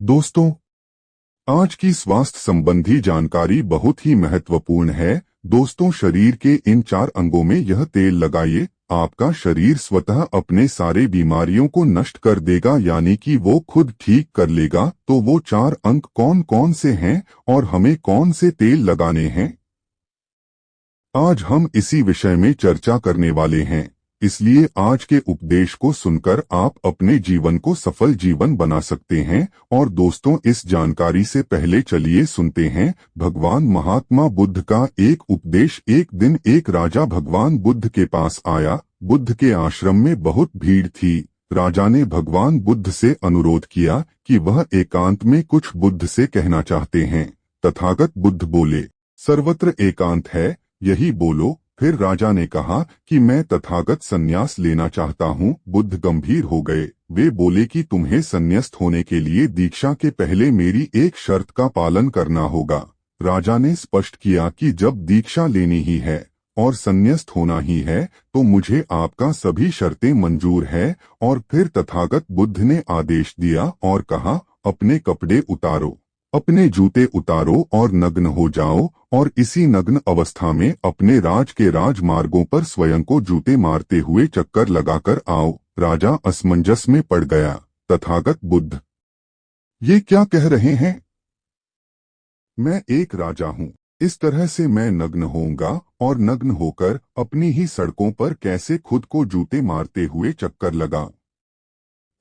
दोस्तों, आज की स्वास्थ्य संबंधी जानकारी बहुत ही महत्वपूर्ण है। दोस्तों, शरीर के इन 4 अंगों में यह तेल लगाइए। आपका शरीर स्वतः अपने सारे बीमारियों को नष्ट कर देगा, यानी कि वो खुद ठीक कर लेगा। तो वो 4 अंग कौन कौन से हैं और हमें कौन से तेल लगाने हैं, आज हम इसी विषय में चर्चा करने वाले हैं। इसलिए आज के उपदेश को सुनकर आप अपने जीवन को सफल जीवन बना सकते हैं। और दोस्तों, इस जानकारी से पहले चलिए सुनते हैं भगवान महात्मा बुद्ध का एक उपदेश। एक दिन एक राजा भगवान बुद्ध के पास आया। बुद्ध के आश्रम में बहुत भीड़ थी। राजा ने भगवान बुद्ध से अनुरोध किया कि वह एकांत में कुछ बुद्ध से कहना चाहते हैं। तथागत बुद्ध बोले, सर्वत्र एकांत है, यही बोलो। फिर राजा ने कहा कि मैं तथागत संन्यास लेना चाहता हूँ। बुद्ध गंभीर हो गए। वे बोले कि तुम्हें संन्यास्त होने के लिए दीक्षा के पहले मेरी एक शर्त का पालन करना होगा। राजा ने स्पष्ट किया कि जब दीक्षा लेनी ही है और संन्यास्त होना ही है तो मुझे आपका सभी शर्तें मंजूर है। और फिर तथागत बुद्ध ने आदेश दिया और कहा, अपने कपड़े उतारो, अपने जूते उतारो और नग्न हो जाओ, और इसी नग्न अवस्था में अपने राज के राजमार्गों पर स्वयं को जूते मारते हुए चक्कर लगाकर आओ। राजा असमंजस में पड़ गया। तथागत बुद्ध, ये क्या कह रहे हैं? मैं एक राजा हूँ, इस तरह से मैं नग्न होऊंगा और नग्न होकर अपनी ही सड़कों पर कैसे खुद को जूते मारते हुए चक्कर लगा।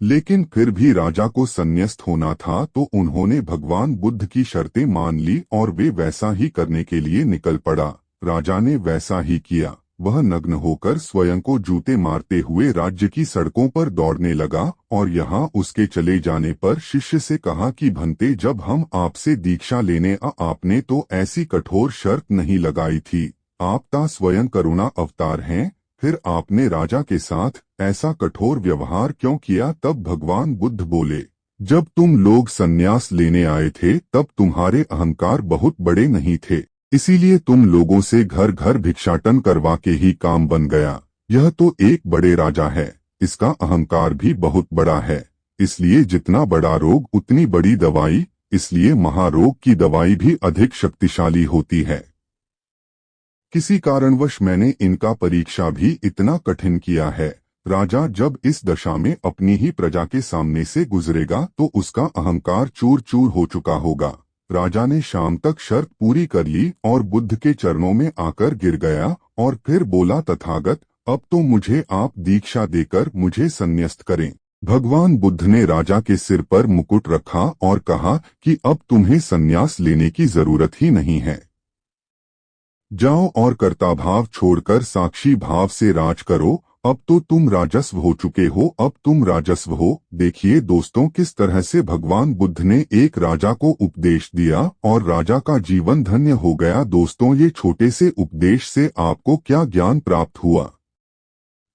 लेकिन फिर भी राजा को संन्यास्त होना था, तो उन्होंने भगवान बुद्ध की शर्तें मान ली और वे वैसा ही करने के लिए निकल पड़ा। राजा ने वैसा ही किया। वह नग्न होकर स्वयं को जूते मारते हुए राज्य की सड़कों पर दौड़ने लगा। और यहाँ उसके चले जाने पर शिष्य से कहा कि भंते, जब हम आपसे दीक्षा लेने आपने तो ऐसी कठोर शर्त नहीं लगाई थी। आप ता स्वयं करुणा अवतार हैं, फिर आपने राजा के साथ ऐसा कठोर व्यवहार क्यों किया? तब भगवान बुद्ध बोले, जब तुम लोग संन्यास लेने आए थे तब तुम्हारे अहंकार बहुत बड़े नहीं थे, इसीलिए तुम लोगों से घर घर भिक्षाटन करवा के ही काम बन गया। यह तो एक बड़े राजा है, इसका अहंकार भी बहुत बड़ा है। इसलिए जितना बड़ा रोग उतनी बड़ी दवाई, इसलिए महारोग की दवाई भी अधिक शक्तिशाली होती है। किसी कारणवश मैंने इनका परीक्षा भी इतना कठिन किया है। राजा जब इस दशा में अपनी ही प्रजा के सामने से गुजरेगा तो उसका अहंकार चूर चूर हो चुका होगा। राजा ने शाम तक शर्त पूरी कर ली और बुद्ध के चरणों में आकर गिर गया और फिर बोला, तथागत, अब तो मुझे आप दीक्षा देकर मुझे संन्यास्त करें। भगवान बुद्ध ने राजा के सिर पर मुकुट रखा और कहा कि अब तुम्हें संन्यास लेने की जरूरत ही नहीं है। जाओ और कर्ता भाव छोड़कर साक्षी भाव से राज करो। अब तो तुम राजस्व हो चुके हो, अब तुम राजस्व हो। देखिए दोस्तों, किस तरह से भगवान बुद्ध ने एक राजा को उपदेश दिया और राजा का जीवन धन्य हो गया। दोस्तों, ये छोटे से उपदेश से आपको क्या ज्ञान प्राप्त हुआ,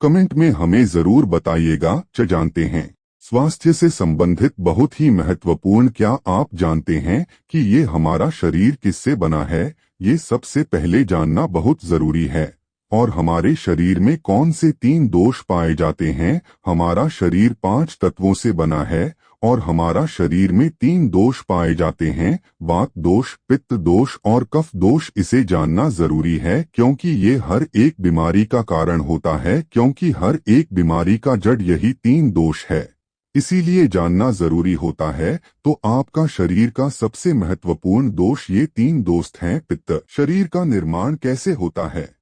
कमेंट में हमें जरूर बताइएगा। जानते हैं स्वास्थ्य से संबंधित बहुत ही महत्वपूर्ण, क्या आप जानते हैं कि ये हमारा शरीर किससे बना है? ये सबसे पहले जानना बहुत जरूरी है। और हमारे शरीर में कौन से 3 दोष पाए जाते हैं? हमारा शरीर 5 तत्वों से बना है और हमारा शरीर में 3 दोष पाए जाते हैं, वात दोष, पित्त दोष और कफ दोष। इसे जानना जरूरी है क्योंकि ये हर एक बीमारी का कारण होता है, क्योंकि हर एक बीमारी का जड़ यही 3 दोष है। इसीलिए जानना जरूरी होता है। तो आपका शरीर का सबसे महत्वपूर्ण दोष ये 3 दोस्त हैं। पित्त। शरीर का निर्माण कैसे होता है?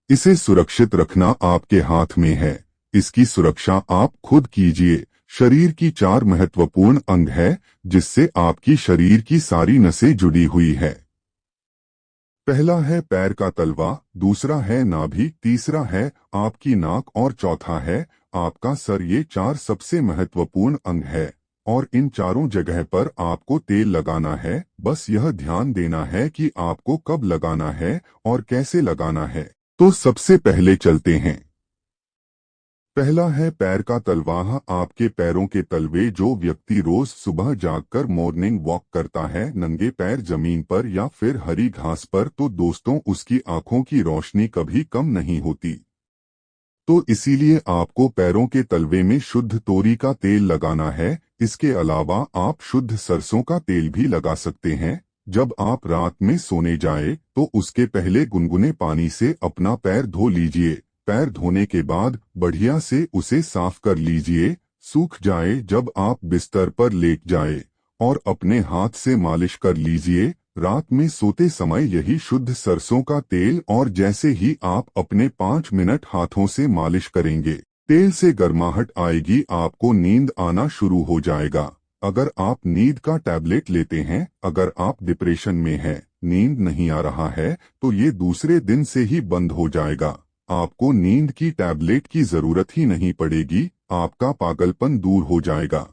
इसे सुरक्षित रखना आपके हाथ में है। इसकी सुरक्षा आप खुद कीजिए। शरीर की 4 महत्वपूर्ण अंग है जिससे आपकी शरीर की सारी नसें जुड़ी हुई है। पहला है पैर का तलवा, दूसरा है नाभि, तीसरा है आपकी नाक और चौथा है आपका सर। ये 4 सबसे महत्वपूर्ण अंग है और इन चारों जगह पर आपको तेल लगाना है। बस यह ध्यान देना है कि आपको कब लगाना है और कैसे लगाना है। तो सबसे पहले चलते हैं। पहला है पैर का तलवा। आपके पैरों के तलवे। जो व्यक्ति रोज सुबह जागकर मॉर्निंग वॉक करता है नंगे पैर जमीन पर या फिर हरी घास पर, तो दोस्तों उसकी आंखों की रोशनी कभी कम नहीं होती। तो इसीलिए आपको पैरों के तलवे में शुद्ध तोरी का तेल लगाना है। इसके अलावा आप शुद्ध सरसों का तेल भी लगा सकते हैं। जब आप रात में सोने जाए तो उसके पहले गुनगुने पानी से अपना पैर धो लीजिए। पैर धोने के बाद बढ़िया से उसे साफ कर लीजिए। सूख जाए जब आप बिस्तर पर लेट जाए और अपने हाथ से मालिश कर लीजिए। रात में सोते समय यही शुद्ध सरसों का तेल, और जैसे ही आप अपने 5 मिनट हाथों से मालिश करेंगे, तेल से गर्माहट आएगी, आपको नींद आना शुरू हो जाएगा। अगर आप नींद का टैबलेट लेते हैं, अगर आप डिप्रेशन में हैं, नींद नहीं आ रहा है, तो ये दूसरे दिन से ही बंद हो जाएगा। आपको नींद की टैबलेट की जरूरत ही नहीं पड़ेगी, आपका पागलपन दूर हो जाएगा।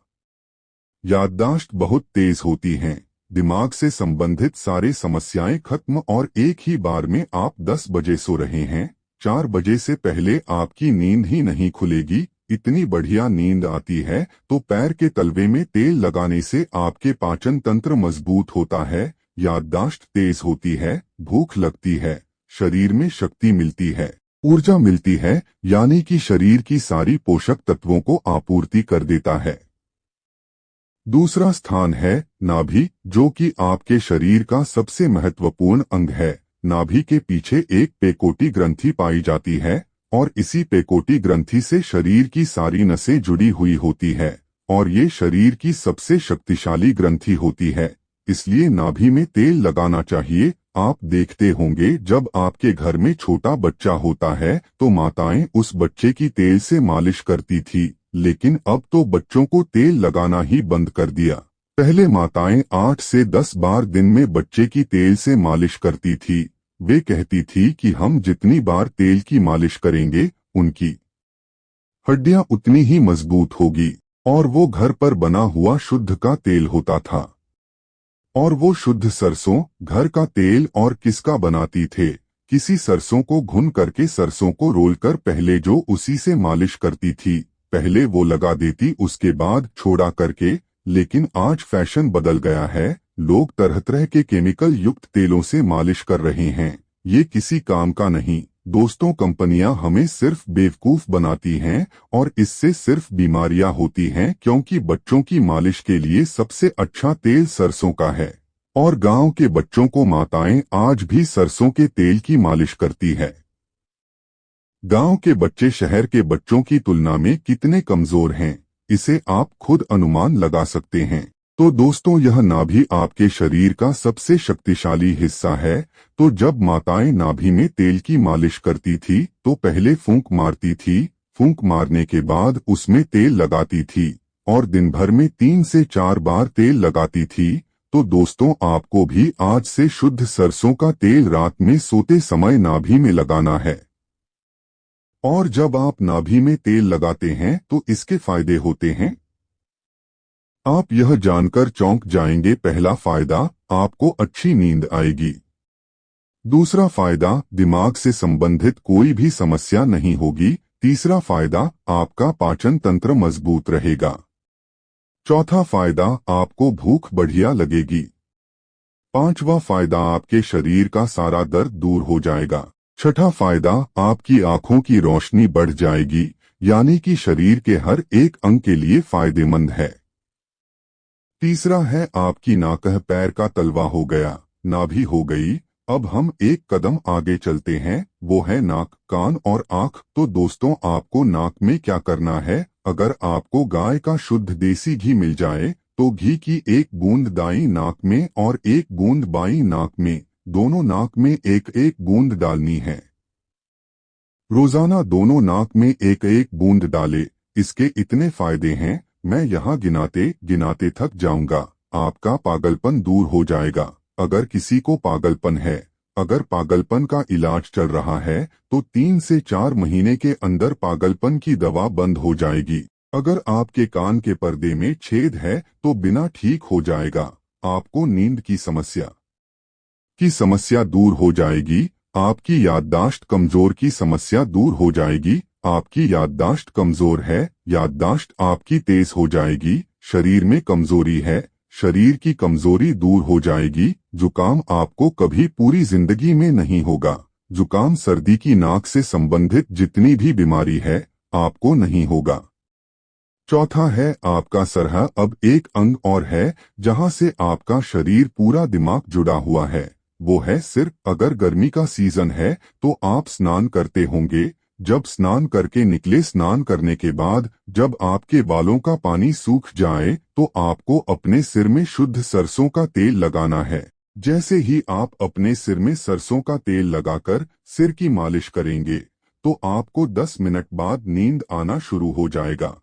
याददाश्त बहुत तेज होती हैं, दिमाग से संबंधित सारे समस्याएं खत्म, और एक ही बार में आप 10 बजे सो रहे हैं, 4 बजे से पहले आपकी नींद ही नहीं खुलेगी। इतनी बढ़िया नींद आती है। तो पैर के तलवे में तेल लगाने से आपके पाचन तंत्र मजबूत होता है, याददाश्त तेज होती है, भूख लगती है, शरीर में शक्ति मिलती है, ऊर्जा मिलती है, यानी कि शरीर की सारी पोषक तत्वों को आपूर्ति कर देता है। दूसरा स्थान है नाभि, जो कि आपके शरीर का सबसे महत्वपूर्ण अंग है। नाभि के पीछे एक पेकोटी ग्रंथि पाई जाती है, और इसी पेकोटी ग्रंथि से शरीर की सारी नसें जुड़ी हुई होती है, और ये शरीर की सबसे शक्तिशाली ग्रंथि होती है। इसलिए नाभि में तेल लगाना चाहिए। आप देखते होंगे जब आपके घर में छोटा बच्चा होता है तो माताएं उस बच्चे की तेल से मालिश करती थी, लेकिन अब तो बच्चों को तेल लगाना ही बंद कर दिया। पहले माताएं 8 से 10 बार दिन में बच्चे की तेल से मालिश करती थी। वे कहती थी कि हम जितनी बार तेल की मालिश करेंगे, उनकी हड्डियां उतनी ही मजबूत होगी। और वो घर पर बना हुआ शुद्ध का तेल होता था। और वो शुद्ध सरसों घर का तेल और किसका बनाती थे? किसी सरसों को भून करके सरसों को रोल कर पहले जो उसी से मालिश करती थी, पहले वो लगा देती, उसके बाद छोड़ा करके। लेकिन आज फैशन बदल गया है, लोग तरह तरह के केमिकल युक्त तेलों से मालिश कर रहे हैं। ये किसी काम का नहीं दोस्तों, कंपनियां हमें सिर्फ बेवकूफ बनाती हैं, और इससे सिर्फ बीमारियां होती हैं, क्योंकि बच्चों की मालिश के लिए सबसे अच्छा तेल सरसों का है। और गांव के बच्चों को माताएं आज भी सरसों के तेल की मालिश करती है। गांव के बच्चे शहर के बच्चों की तुलना में कितने कमजोर हैं, इसे आप खुद अनुमान लगा सकते हैं। तो दोस्तों, यह नाभि आपके शरीर का सबसे शक्तिशाली हिस्सा है। तो जब माताएं नाभि में तेल की मालिश करती थी तो पहले फूंक मारती थी, फूंक मारने के बाद उसमें तेल लगाती थी, और दिन भर में 3 से 4 बार तेल लगाती थी। तो दोस्तों, आपको भी आज से शुद्ध सरसों का तेल रात में सोते समय नाभि में लगाना है। और जब आप नाभि में तेल लगाते हैं तो इसके फायदे होते हैं। आप यह जानकर चौंक जाएंगे। पहला फायदा, आपको अच्छी नींद आएगी। दूसरा फायदा, दिमाग से संबंधित कोई भी समस्या नहीं होगी। तीसरा फायदा, आपका पाचन तंत्र मजबूत रहेगा। चौथा फायदा, आपको भूख बढ़िया लगेगी। पांचवा फायदा, आपके शरीर का सारा दर्द दूर हो जाएगा। छठा फायदा, आपकी आंखों की रोशनी बढ़ जाएगी, यानी कि शरीर के हर एक अंग के लिए फायदेमंद है। तीसरा है, आपकी नाकह पैर का तलवा हो गया, नाभि हो गई। अब हम एक कदम आगे चलते हैं, वो है नाक, कान और आंख। तो दोस्तों, आपको नाक में क्या करना है? अगर आपको गाय का शुद्ध देसी घी मिल जाए तो घी की 1 बूंद दाईं नाक में और 1 बूंद बाईं नाक में, दोनों नाक में 1-1 बूंद डालनी है। रोजाना दोनों नाक में 1-1 बूंद डाले। इसके इतने फायदे हैं, मैं यहाँ गिनाते गिनाते थक जाऊंगा। आपका पागलपन दूर हो जाएगा। अगर किसी को पागलपन है, अगर पागलपन का इलाज चल रहा है, तो 3 से 4 महीने के अंदर पागलपन की दवा बंद हो जाएगी। अगर आपके कान के पर्दे में छेद है तो बिना ठीक हो जाएगा। आपको नींद की समस्या दूर हो जाएगी। आपकी याददाश्त कमजोर की समस्या दूर हो जाएगी। आपकी याददाश्त कमजोर है, याददाश्त आपकी तेज हो जाएगी। शरीर में कमजोरी है, शरीर की कमजोरी दूर हो जाएगी। जुकाम आपको कभी पूरी जिंदगी में नहीं होगा। जुकाम, सर्दी की नाक से संबंधित जितनी भी बीमारी है, आपको नहीं होगा। चौथा है आपका सरह। अब एक अंग और है जहां से आपका शरीर पूरा दिमाग जुड़ा हुआ है, वो है सिर। अगर गर्मी का सीजन है तो आप स्नान करते होंगे। जब स्नान करके निकले, स्नान करने के बाद जब आपके बालों का पानी सूख जाए तो आपको अपने सिर में शुद्ध सरसों का तेल लगाना है। जैसे ही आप अपने सिर में सरसों का तेल लगाकर सिर की मालिश करेंगे तो आपको 10 मिनट बाद नींद आना शुरू हो जाएगा।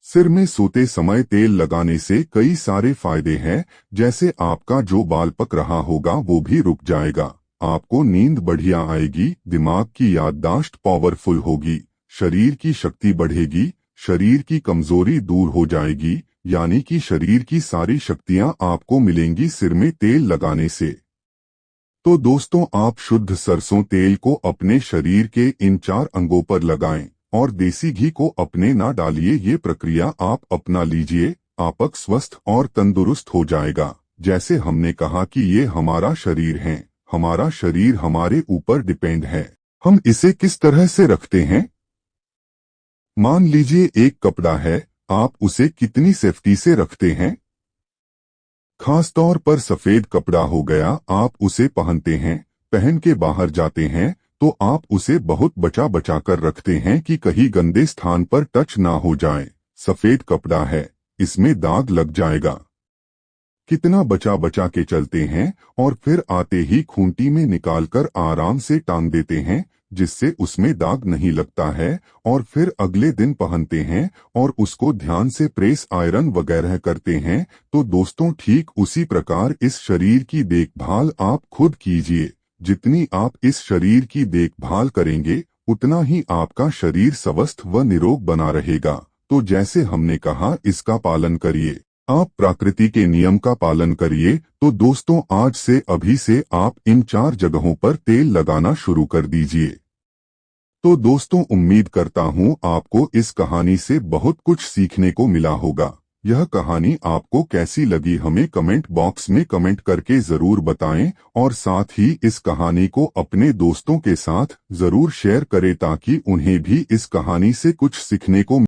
सिर में सोते समय तेल लगाने से कई सारे फायदे हैं, जैसे आपका जो बाल पक रहा होगा वो भी रुक जाएगा, आपको नींद बढ़िया आएगी, दिमाग की याददाश्त पावरफुल होगी, शरीर की शक्ति बढ़ेगी, शरीर की कमजोरी दूर हो जाएगी, यानी कि शरीर की सारी शक्तियां आपको मिलेंगी सिर में तेल लगाने से। तो दोस्तों, आप शुद्ध सरसों तेल को अपने शरीर के इन 4 अंगों पर लगाएं और देसी घी को अपने ना डालिए। ये प्रक्रिया आप अपना लीजिए, आपक स्वस्थ और तंदुरुस्त हो जाएगा। जैसे हमने कहा कि ये हमारा शरीर है, हमारा शरीर हमारे ऊपर डिपेंड है, हम इसे किस तरह से रखते हैं। मान लीजिए एक कपड़ा है, आप उसे कितनी सेफ्टी से रखते हैं। खासतौर पर सफेद कपड़ा हो गया, आप उसे पहनते हैं, पहन के बाहर जाते हैं तो आप उसे बहुत बचा बचा कर रखते हैं कि कहीं गंदे स्थान पर टच ना हो जाए। सफेद कपड़ा है, इसमें दाग लग जाएगा। कितना बचा बचा के चलते हैं और फिर आते ही खूंटी में निकालकर आराम से टांग देते हैं, जिससे उसमें दाग नहीं लगता है, और फिर अगले दिन पहनते हैं और उसको ध्यान से प्रेस आयरन वगैरह करते हैं। तो दोस्तों, ठीक उसी प्रकार इस शरीर की देखभाल आप खुद कीजिए। जितनी आप इस शरीर की देखभाल करेंगे उतना ही आपका शरीर स्वस्थ व निरोग बना रहेगा। तो जैसे हमने कहा, इसका पालन करिए, आप प्रकृति के नियम का पालन करिए। तो दोस्तों, आज से अभी से आप इन 4 जगहों पर तेल लगाना शुरू कर दीजिए। तो दोस्तों, उम्मीद करता हूँ आपको इस कहानी से बहुत कुछ सीखने को मिला होगा। यह कहानी आपको कैसी लगी हमें कमेंट बॉक्स में कमेंट करके जरूर बताएं, और साथ ही इस कहानी को अपने दोस्तों के साथ जरूर शेयर करें ताकि उन्हें भी इस कहानी से कुछ सीखने को